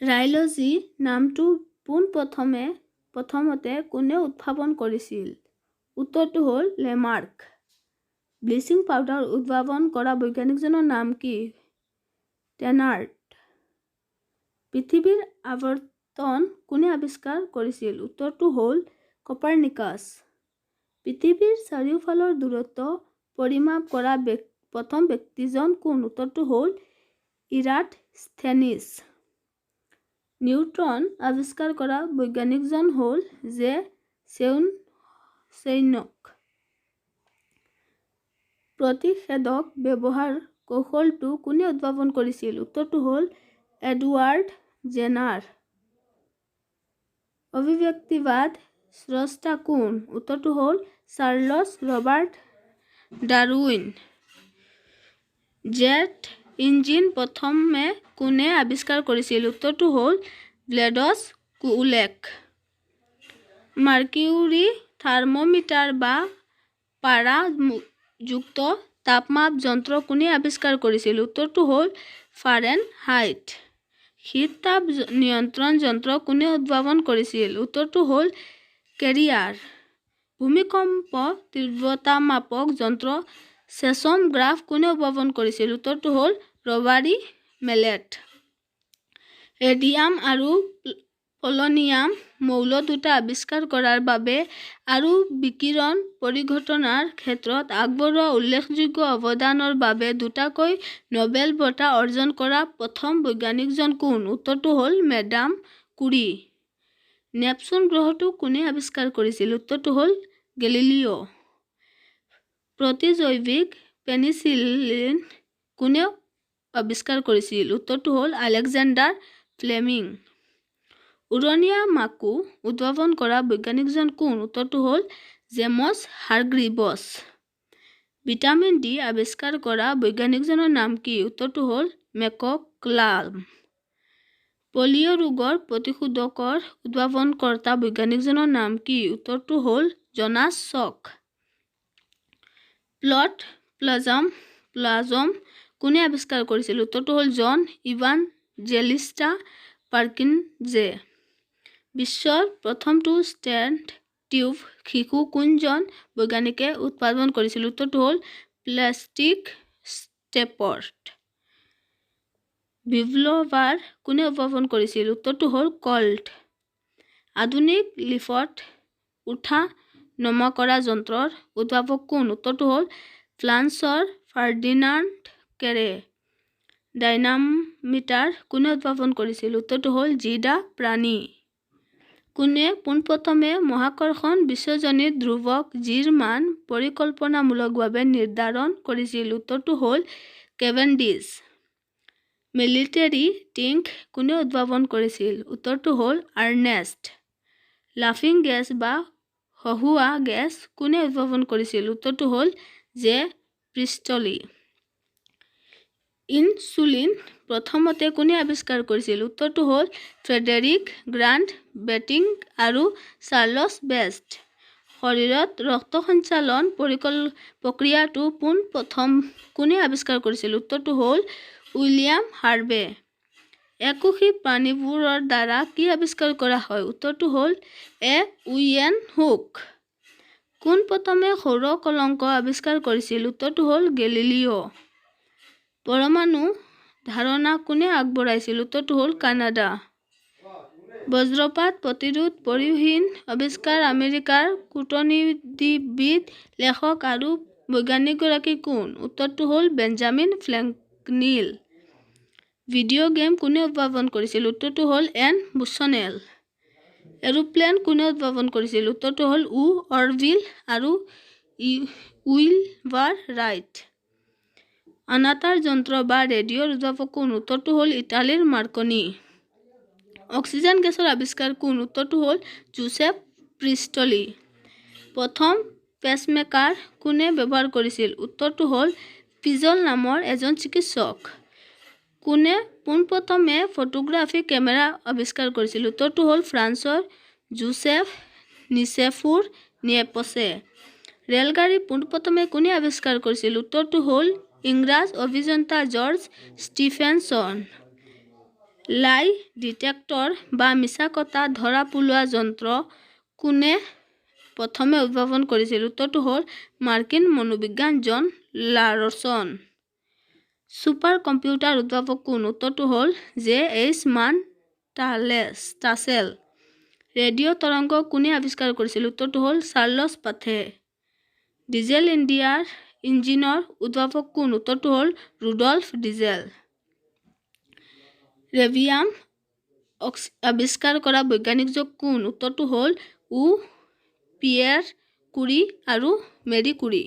ৰাইলজি নামটো প্ৰথমতে কোনে উদ্ভাৱন কৰিছিল? উত্তৰটো হ'ল লেমাৰ্ক। ব্লিচিং পাউডাৰ উদ্ভাৱন কৰা বৈজ্ঞানিকজনৰ নাম কি? টেনাৰ্ট। পৃথিৱীৰ আৱৰ্তন কোনে আৱিষ্কাৰ কৰিছিল? উত্তৰটো হ'ল কপাৰ্নিকাছ। পৃথিৱীৰ চাৰিওফালৰ দূৰত্ব পৰিমাপ কৰা প্ৰথম ব্যক্তিজন কোন? উত্তৰটো হ'ল ইৰাটস্থেনিছ। নিউট্ৰন আৱিষ্কাৰ কৰা বৈজ্ঞানিকজন হ'ল জে চেইনক। প্ৰতিষেধক ব্যৱহাৰ কৌশলটো কোনে উদ্ভাৱন কৰিছিল? উত্তৰটো হ'ল এডৱাৰ্ড জেনাৰ। অভিব্যক্তিবাদ স্ৰষ্টা কোন? উত্তৰটো হ'ল Charles Robert Darwin. Jet engine প্ৰথমে কোনে আৱিষ্কাৰ কৰিছিল? উত্তৰটো হ'ল ব্লেডছ কুলেক। মাৰ্কিউৰী থাৰ্মোমিটাৰ বা পাৰাযুক্ত তাপমাপ যন্ত্ৰ কোনে আৱিষ্কাৰ কৰিছিল? উত্তৰটো হ'ল ফাৰেনহাইট। শীত-তাপ নিয়ন্ত্ৰণ যন্ত্ৰ কোনে উদ্ভাৱন কৰিছিল? উত্তৰটো হ'ল কেৰিয়াৰ। ভূমিকম্প তীব্ৰতা মাপক যন্ত্ৰ চেচমগ্ৰাফ কোনে উদ্ভাৱন কৰিছিল? উত্তৰটো হ'ল ৰবাৰী মেলেট। ৰেডিয়াম আৰু পলনিয়াম মৌল দুটা আৱিষ্কাৰ কৰাৰ বাবে আৰু বিকিৰণ পৰিঘটনাৰ ক্ষেত্ৰত আগবঢ়োৱা উল্লেখযোগ্য অৱদানৰ বাবে দুটাকৈ নোবেল বঁটা অৰ্জন কৰা প্ৰথম বৈজ্ঞানিকজন কোন? উত্তৰটো হ'ল মেডাম কুৰী। নেপচুন গ্ৰহটো কোনে আৱিষ্কাৰ কৰিছিল? উত্তৰটো হ'ল গেলিলিঅ'। প্ৰতিজৈৱিক পেনিচিলিন কোনে আৱিষ্কাৰ কৰিছিল? উত্তৰটো হ'ল আলেকজেণ্ডাৰ ফ্লেমিং। উৰণীয়া মাকো উদ্ভাৱন কৰা বৈজ্ঞানিকজন কোন? উত্তৰটো হ'ল জেমছ হাৰগ্ৰিভছ। ভিটামিন ডি আৱিষ্কাৰ কৰা বৈজ্ঞানিকজনৰ নাম কি? উত্তৰটো হ'ল মেকক্লাম। পলিঅ' ৰোগৰ প্ৰতিষেধকৰ উদ্ভাৱনকৰ্তা বৈজ্ঞানিকজনৰ নাম কি? উত্তৰটো হ'ল জনাছ ছক। প্লাজম কোনে আৱিষ্কাৰ কৰিছিল? উত্তৰটো হ'ল জন ইভানজেলিষ্টা পাৰ্কিনজে। বিশ্বৰ প্ৰথমটো ষ্টেণ্ট টিউব শিশু কোনজন বৈজ্ঞানিকে উৎপাদন কৰিছিল? উত্তৰটো হ'ল প্লাষ্টিক ষ্টেপৰ্ট। ভিভলভাৰ কোনে উদ্ভাৱন কৰিছিল? উত্তৰটো হ'ল কল্ট। আধুনিক লিফ্টত উঠা নমা কৰা যন্ত্ৰৰ উদ্ভাৱক কোন? উত্তৰটো হ'ল ফ্ৰান্সৰ ফাৰ্ডিনাণ্ড কেৰে। ডাইনামিটাৰ কোনে উদ্ভাৱন কৰিছিল? উত্তৰটো হ'ল জিডা প্ৰাণী। কোনে পোনপ্ৰথমে মহাকৰ্ষণ বিশ্বজনীন ধ্ৰুৱক জিৰ মান পৰিকল্পনামূলকভাৱে নিৰ্ধাৰণ কৰিছিল? উত্তৰটো হ'ল কেভেণ্ডিছ। মিলিটেৰী টেংক কোনে উদ্ভাৱন কৰিছিল? উত্তৰটো হ'ল আৰ্নেষ্ট। লাফিং গেছ বা হহুৱা গেছ কোনে উদ্ভাৱন কৰিছিল? উত্তৰটো হ'ল জে প্ৰিষ্টলি। ইনচুলিন প্ৰথমতে কোনে আৱিষ্কাৰ কৰিছিল? উত্তৰটো হ'ল ফ্ৰেডেৰিক গ্ৰাণ্ট বেটিং আৰু চাৰ্লছ বেষ্ট। শৰীৰত ৰক্ত সঞ্চালন প্ৰক্ৰিয়াটো পোনপ্ৰথম কোনে আৱিষ্কাৰ কৰিছিল? উত্তৰটো হ'ল উইলিয়াম হাৰ্ভে। এককোষী প্ৰাণীবোৰৰ দ্বাৰা কি আৱিষ্কাৰ কৰা হয়? উত্তৰটো হ'ল উইয়েন হুক। পোনপ্ৰথমে সৌৰ কলংক আৱিষ্কাৰ কৰিছিল? উত্তৰটো হ'ল গেলিলিঅ'। পৰমাণু ধাৰণা কোনে আগবঢ়াইছিল? উত্তৰটো হ'ল কানাডা। বজ্ৰপাত প্ৰতিৰোধ পৰিহীন আৱিষ্কাৰ আমেৰিকাৰ কূটনীতিবিদ, লেখক আৰু বৈজ্ঞানিকগৰাকী কোন? উত্তৰটো হ'ল বেঞ্জামিন ফ্ৰেংকলিন। ভিডিঅ' গেম কোনে উদ্ভাৱন কৰিছিল? উত্তৰটো হ'ল এন বুছনেল। এৰোপ্লেন কোনে উদ্ভাৱন কৰিছিল? উত্তৰটো হ'ল অৰভিল আৰু উইলবাৰ ৰাইট। আনাটাৰ যন্ত্ৰ বা ৰেডিঅ'ৰ উদ্ভাৱক কোন? উত্তৰটো হ'ল ইটালীৰ মাৰ্কনি। অক্সিজেন গেছৰ আৱিষ্কাৰ কোন? উত্তৰটো হ'ল জোচেফ প্ৰিষ্টলি। প্ৰথম পেচমেকাৰ কোনে ব্যৱহাৰ কৰিছিল? উত্তৰটো হ'ল পিজল নামৰ এজন চিকিৎসক। কোনে পোনপ্ৰথমে ফটোগ্ৰাফিক কেমেৰা আৱিষ্কাৰ কৰিছিল? উত্তৰটো হ'ল ফ্ৰান্সৰ জোচেফ নিচেফুৰ নিয়েপছে। ৰেলগাড়ী পোনপ্ৰথমে কোনে আৱিষ্কাৰ কৰিছিল? উত্তৰটো হ'ল ইংৰাজ অভিযন্তা জৰ্জ ষ্টিফেনছন। লাই ডিটেক্টৰ বা মিছা কথা ধৰা পেলোৱা যন্ত্ৰ কোনে প্ৰথমে উদ্ভাৱন কৰিছিল? উত্তৰটো হ'ল মাৰ্কিন মনোবিজ্ঞান জন লাৰছন। ছুপাৰ কম্পিউটাৰ উদ্ভাৱক কোন? উত্তৰটো হ'ল J.H. মান টাছেল। ৰেডিঅ' তৰংগ কোনে আৱিষ্কাৰ কৰিছিল? উত্তৰটো হ'ল চাৰ্লছ পাথে। ডিজেল ইণ্ডিয়াৰ ইঞ্জিনৰ উদ্ভাৱক কোন? উত্তৰটো হ'ল ৰুডল্ফ ডিজেল। ৰেডিয়াম আৱিষ্কাৰ কৰা বৈজ্ঞানিকজন কোন? উত্তৰটো হ'ল পিয়েৰ কুৰি আৰু মেৰী কুৰি।